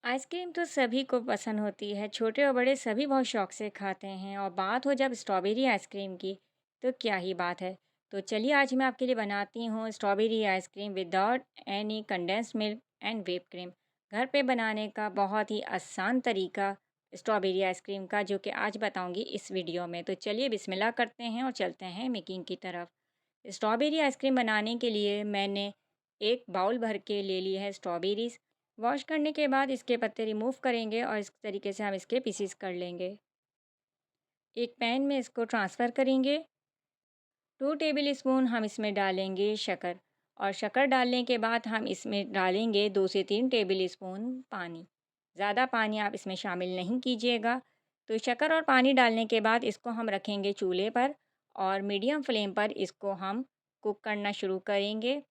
Ice cream तो सभी को पसंद होती है, छोटे और बड़े सभी बहुत शौक से खाते हैं और बात हो जब स्ट्रॉबेरी आइसक्रीम की, तो क्या ही बात है। तो चलिए आज मैं आपके लिए बनाती हूँ strawberry ice cream without any condensed milk and whip cream. घर पे बनाने का बहुत ही आसान तरीका स्ट्रॉबेरी आइसक्रीम का, जो कि आज बताऊँगी इस वीडियो में। तो चलिए बिस्मिल्लाह करते हैं और चलते हैं मेकिंग की तरफ। स्ट्रॉबेरी आइसक्रीम बनाने के लिए मैंने एक बाउल भर के ले ली है स्ट्रॉबेरीज। वॉश करने के बाद इसके पत्ते रिमूव करेंगे और इस तरीके से हम इसके पीसीस कर लेंगे। एक पैन में इसको ट्रांसफ़र करेंगे। 2 टेबल स्पून हम इसमें डालेंगे शक्कर और शक्कर डालने के बाद हम इसमें डालेंगे 2 से 3 टेबल स्पून पानी। ज़्यादा पानी आप इसमें शामिल नहीं कीजिएगा। तो शक्कर और पानी डालने के बाद इसको हम रखेंगे चूल्हे पर और मीडियम फ्लेम पर इसको हम कुक करना शुरू करेंगे।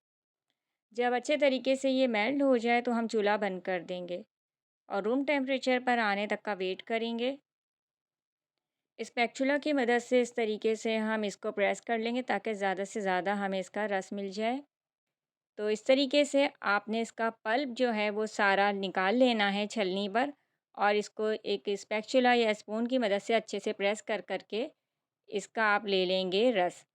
जब अच्छे तरीके से ये मेल्ट हो जाए तो हम चूल्हा बंद कर देंगे और रूम टेम्परेचर पर आने तक का वेट करेंगे। स्पैचुला की मदद से इस तरीके से हम इसको प्रेस कर लेंगे ताकि ज़्यादा से ज़्यादा हमें इसका रस मिल जाए। तो इस तरीके से आपने इसका पल्प जो है वो सारा निकाल लेना है छलनी पर और इसको एक स्पैचुला या स्पून की मदद से अच्छे से प्रेस कर करके इसका आप ले लेंगे रस।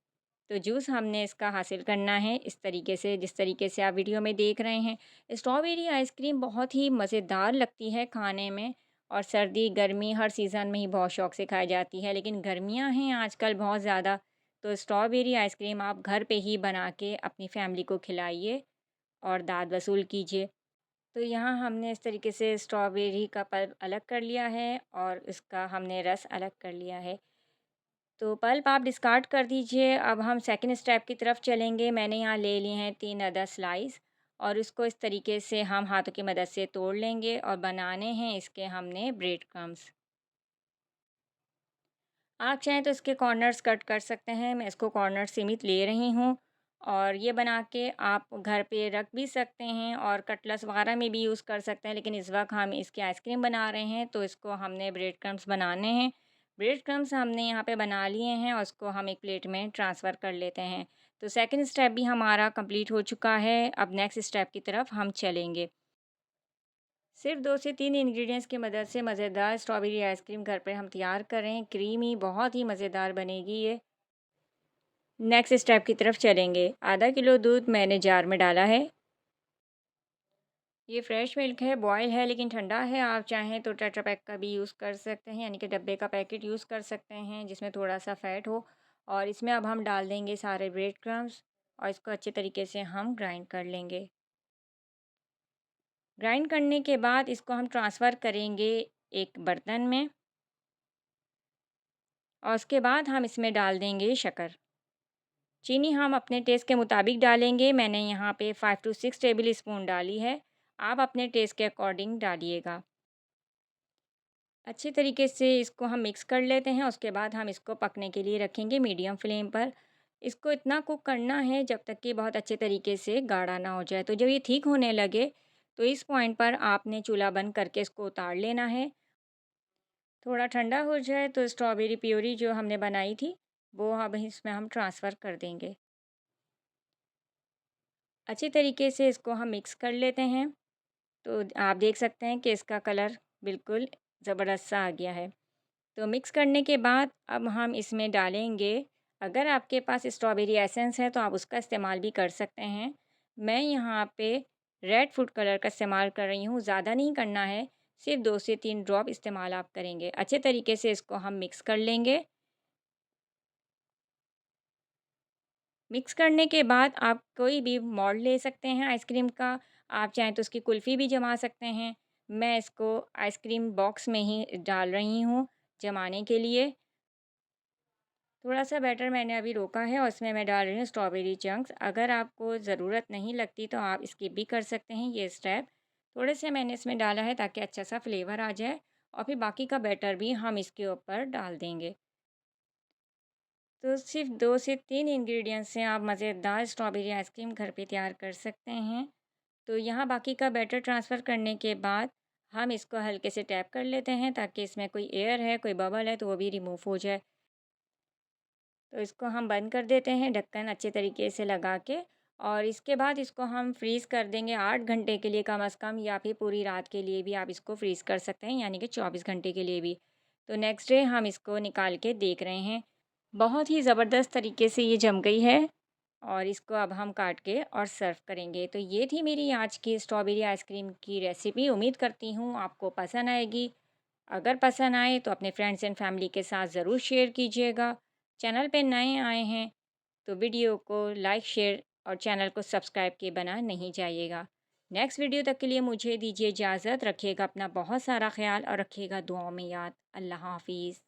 तो जूस हमने इसका हासिल करना है इस तरीके से, जिस तरीके से आप वीडियो में देख रहे हैं। स्ट्रॉबेरी आइसक्रीम बहुत ही मज़ेदार लगती है खाने में और सर्दी गर्मी हर सीज़न में ही बहुत शौक से खाई जाती है, लेकिन गर्मियां हैं आजकल बहुत ज़्यादा। तो स्ट्रॉबेरी आइसक्रीम आप घर पे ही बना के अपनी फैमिली को खिलाइए और दाद वसूल कीजिए। तो यहाँ हमने इस तरीके से स्ट्रॉबेरी का पल्प अलग कर लिया है और इसका हमने रस अलग कर लिया है। तो पल्प आप डिस्कार्ड कर दीजिए। अब हम सेकंड स्टेप की तरफ चलेंगे। मैंने यहाँ ले लिए हैं 3 अदर स्लाइस और इसको इस तरीके से हम हाथों की मदद से तोड़ लेंगे और बनाने हैं इसके हमने ब्रेड क्रम्स। आप चाहें तो इसके कॉर्नर्स कट कर सकते हैं। मैं इसको कॉर्नर सीमित ले रही हूँ और ये बना के आप घर पे रख भी सकते हैं और कटलस वगैरह में भी यूज़ कर सकते हैं। लेकिन इस वक्त हम इसकी आइसक्रीम बना रहे हैं तो इसको हमने ब्रेड क्रम्स बनाने हैं। ब्रेड क्रम्स हमने यहाँ पे बना लिए हैं और उसको हम एक प्लेट में ट्रांसफ़र कर लेते हैं। तो सेकंड स्टेप भी हमारा कंप्लीट हो चुका है। अब नेक्स्ट स्टेप की तरफ हम चलेंगे। सिर्फ 2 से 3 इंग्रेडिएंट्स की मदद से मज़ेदार स्ट्रॉबेरी आइसक्रीम घर पे हम तैयार कर रहे हैं। क्रीमी बहुत ही मज़ेदार बनेगी ये। नेक्स्ट स्टेप की तरफ चलेंगे। आधा किलो दूध मैंने जार में डाला है। ये फ्रेश मिल्क है, बॉयल है लेकिन ठंडा है। आप चाहें तो टेट्रा पैक का भी यूज़ कर सकते हैं, यानी कि डब्बे का पैकेट यूज़ कर सकते हैं जिसमें थोड़ा सा फ़ैट हो। और इसमें अब हम डाल देंगे सारे ब्रेड क्रम्स और इसको अच्छे तरीके से हम ग्राइंड कर लेंगे। ग्राइंड करने के बाद इसको हम ट्रांसफ़र करेंगे एक बर्तन में और उसके बाद हम इसमें डाल देंगे शक्कर। चीनी हम अपने टेस्ट के मुताबिक डालेंगे। मैंने यहाँ पे 5 टू 6 टेबल स्पून डाली है। आप अपने टेस्ट के अकॉर्डिंग डालिएगा। अच्छे तरीके से इसको हम मिक्स कर लेते हैं। उसके बाद हम इसको पकने के लिए रखेंगे मीडियम फ्लेम पर। इसको इतना कुक करना है जब तक कि बहुत अच्छे तरीके से गाढ़ा ना हो जाए। तो जब ये ठीक होने लगे तो इस पॉइंट पर आपने चूल्हा बंद करके इसको उतार लेना है। थोड़ा ठंडा हो जाए तो स्ट्रॉबेरी प्योरी जो हमने बनाई थी वो अब इसमें हम ट्रांसफ़र कर देंगे। अच्छी तरीके से इसको हम मिक्स कर लेते हैं। तो आप देख सकते हैं कि इसका कलर बिल्कुल ज़बरदस्त सा आ गया है। तो मिक्स करने के बाद अब हम इसमें डालेंगे, अगर आपके पास स्ट्रॉबेरी एसेंस है तो आप उसका इस्तेमाल भी कर सकते हैं। मैं यहाँ पे रेड फूड कलर का इस्तेमाल कर रही हूँ, ज़्यादा नहीं करना है, सिर्फ 2 से 3 ड्रॉप इस्तेमाल आप करेंगे। अच्छे तरीके से इसको हम मिक्स कर लेंगे। मिक्स करने के बाद आप कोई भी मोल्ड ले सकते हैं आइसक्रीम का। आप चाहें तो उसकी कुल्फ़ी भी जमा सकते हैं। मैं इसको आइसक्रीम बॉक्स में ही डाल रही हूँ जमाने के लिए। थोड़ा सा बैटर मैंने अभी रोका है और इसमें मैं डाल रही हूँ स्ट्रॉबेरी चंक्स। अगर आपको ज़रूरत नहीं लगती तो आप स्किप भी कर सकते हैं ये स्टेप। थोड़े से मैंने इसमें डाला है ताकि अच्छा सा फ्लेवर आ जाए और फिर बाकी का बैटर भी हम इसके ऊपर डाल देंगे। तो सिर्फ 2 से 3 इंग्रेडिएंट्स से आप मज़ेदार स्ट्रॉबेरी आइसक्रीम घर पे तैयार कर सकते हैं। तो यहाँ बाकी का बैटर ट्रांसफ़र करने के बाद हम इसको हल्के से टैप कर लेते हैं ताकि इसमें कोई एयर है, कोई बबल है तो वो भी रिमूव हो जाए। तो इसको हम बंद कर देते हैं ढक्कन अच्छे तरीके से लगा के और इसके बाद इसको हम फ्रीज़ कर देंगे 8 घंटे के लिए कम से कम, या फिर पूरी रात के लिए भी आप इसको फ्रीज़ कर सकते हैं, यानी कि 24 घंटे के लिए भी। तो नेक्स्ट डे हम इसको निकाल के देख रहे हैं। बहुत ही ज़बरदस्त तरीके से ये जम गई है और इसको अब हम काट के और सर्व करेंगे। तो ये थी मेरी आज की स्ट्रॉबेरी आइसक्रीम की रेसिपी। उम्मीद करती हूँ आपको पसंद आएगी। अगर पसंद आए तो अपने फ्रेंड्स एंड फैमिली के साथ ज़रूर शेयर कीजिएगा। चैनल पे नए आए हैं तो वीडियो को लाइक, शेयर और चैनल को सब्सक्राइब किए बिना नहीं जाइएगा। नेक्स्ट वीडियो तक के लिए मुझे दीजिए इजाज़त। रखिएगा अपना बहुत सारा ख़्याल और रखिएगा दुआओं में याद। अल्लाह हाफ़िज़।